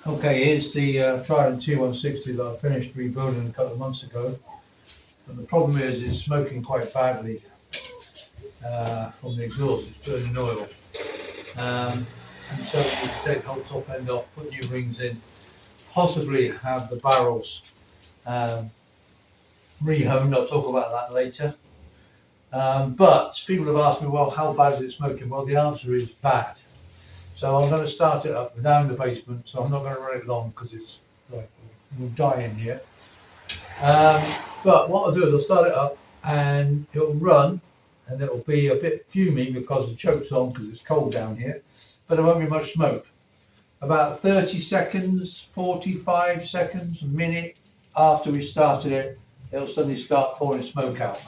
Okay, here's the Trident T160 that I finished rebuilding a couple of months ago. But the problem is it's smoking quite badly from the exhaust. It's burning oil. And so we need to take the whole top end off, put new rings in, possibly have the barrels rehoned. I'll talk about that later. But people have asked me, well, how bad is it smoking? Well, the answer is bad. So I'm going to start it up. We're down in the basement, so I'm not going to run it long because it's like we'll die in here. But what I'll do is I'll start it up and it'll run, and it'll be a bit fumy because the choke's on because it's cold down here, but there won't be much smoke. About 30 seconds, 45 seconds, a minute after we started it, it'll suddenly start pouring smoke out.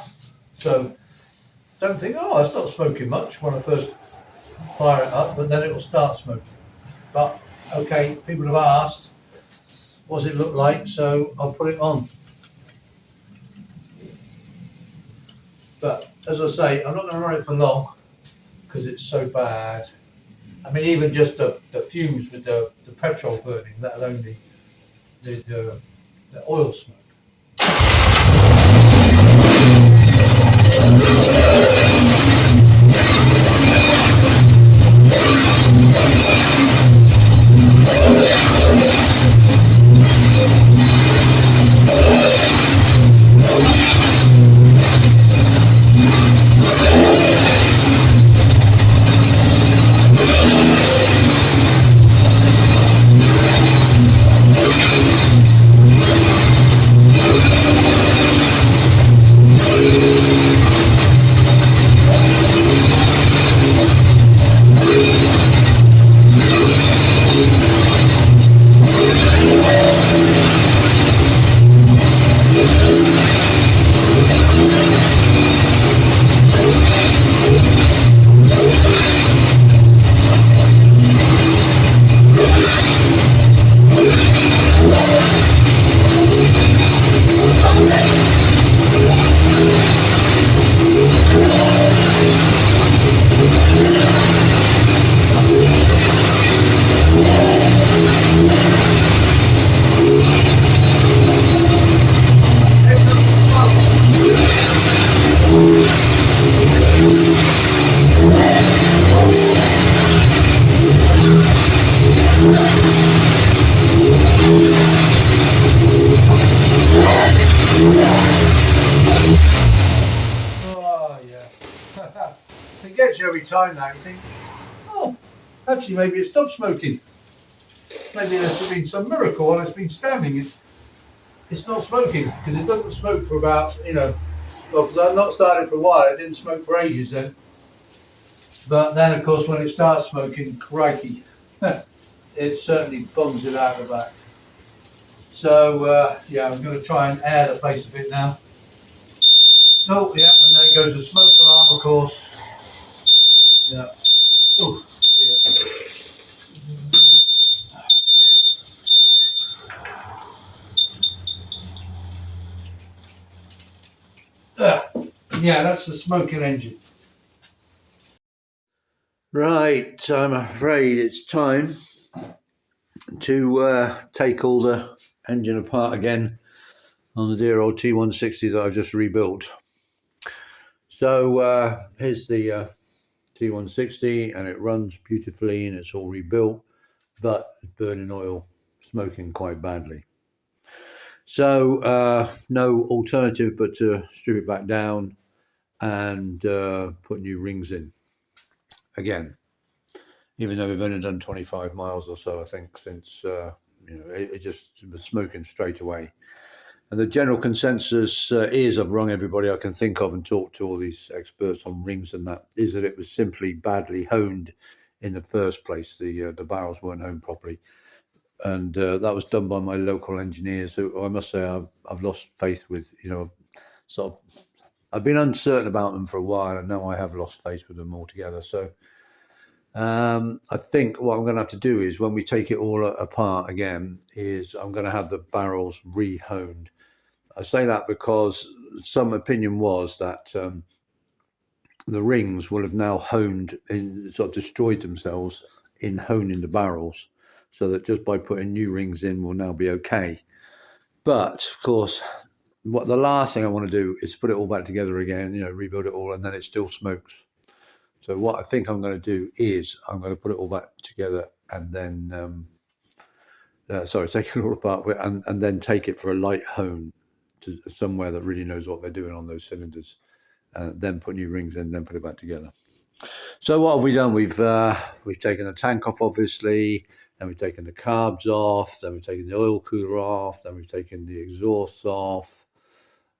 So don't think, oh, it's not smoking much when I first fire it up, but then it will start smoking. But okay, people have asked, what does it look like? So I'll put it on. But as I say, I'm not going to run it for long because it's so bad. I mean, even just the fumes with the petrol burning, let alone the oil smoke. It gets you every time now. You think, oh, actually maybe it stopped smoking. Maybe there's been some miracle while it's been standing. It's not smoking because it doesn't smoke for about, well, because I've not started for a while. It didn't smoke for ages then. But then, of course, when it starts smoking, crikey, it certainly bums it out the back. So, yeah, I'm going to try and air the place a bit now. Oh, yeah, and there goes the smoke alarm, of course. Yeah. Oh, dear. Yeah, that's the smoking engine. Right, I'm afraid it's time to take all the engine apart again on the dear old T160 that I've just rebuilt. So here's the T160, and it runs beautifully and it's all rebuilt, but it's burning oil, smoking quite badly. So no alternative but to strip it back down and put new rings in again, even though we've only done 25 miles or so, I think, since it just was smoking straight away. And the general consensus is, I've rung everybody I can think of and talked to all these experts on rings and that, is that it was simply badly honed in the first place. The barrels weren't honed properly. And that was done by my local engineers, who I must say I've lost faith with. Sort of, I've been uncertain about them for a while, and now I have lost faith with them altogether. So I think what I'm going to have to do is, when we take it all apart again, is I'm going to have the barrels re-honed. I say that because some opinion was that the rings will have now honed, sort of destroyed themselves in honing the barrels. so that just by putting new rings in will now be okay. But of course, what the last thing I want to do is put it all back together again, rebuild it all, and then it still smokes. So what I think I'm going to do is I'm going to put it all back together and then, take it all apart and then take it for a light hone to somewhere that really knows what they're doing on those cylinders. Then put new rings in, then put it back together. So what have we done? We've taken the tank off, obviously, then we've taken the carbs off, then we've taken the oil cooler off, then we've taken the exhaust off.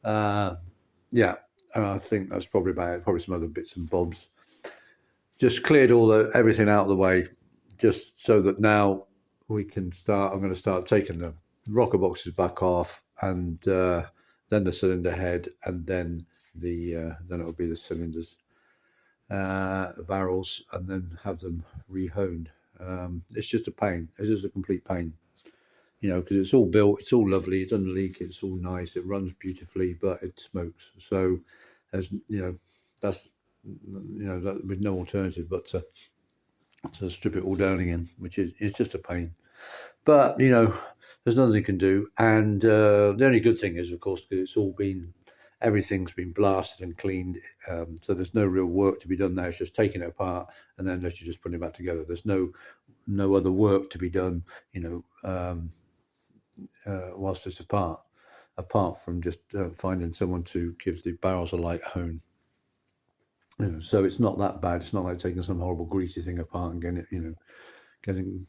Yeah, I think that's probably about it. Probably some other bits and bobs. Just cleared everything out of the way, just so that now we can start. I'm going to start taking the rocker boxes back off, and then the cylinder head, and then then it'll be the cylinders, barrels, and then have them rehoned. It's just a pain. It's just a complete pain, because it's all built, it's all lovely, it doesn't leak, it's all nice, it runs beautifully, but it smokes. So, as that's that, with no alternative but to strip it all down again, which is just a pain. But there's nothing you can do, and the only good thing is, of course, because everything's been blasted and cleaned, so there's no real work to be done now. It's just taking it apart and then literally just putting it back together. There's no other work to be done, whilst it's apart from just finding someone to give the barrels a light hone. So it's not that bad. It's not like taking some horrible greasy thing apart and getting it,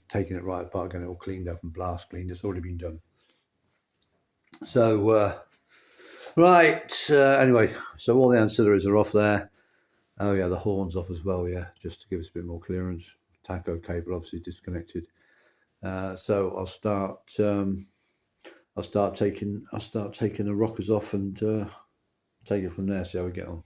taking it right apart, getting it all cleaned up and blast cleaned. It's already been done. So, right. Anyway, so all the ancillaries are off there. Oh yeah, the horn's off as well. Yeah, just to give us a bit more clearance. Tacho cable obviously disconnected. So I'll start taking the rockers off and take it from there. See how we get on.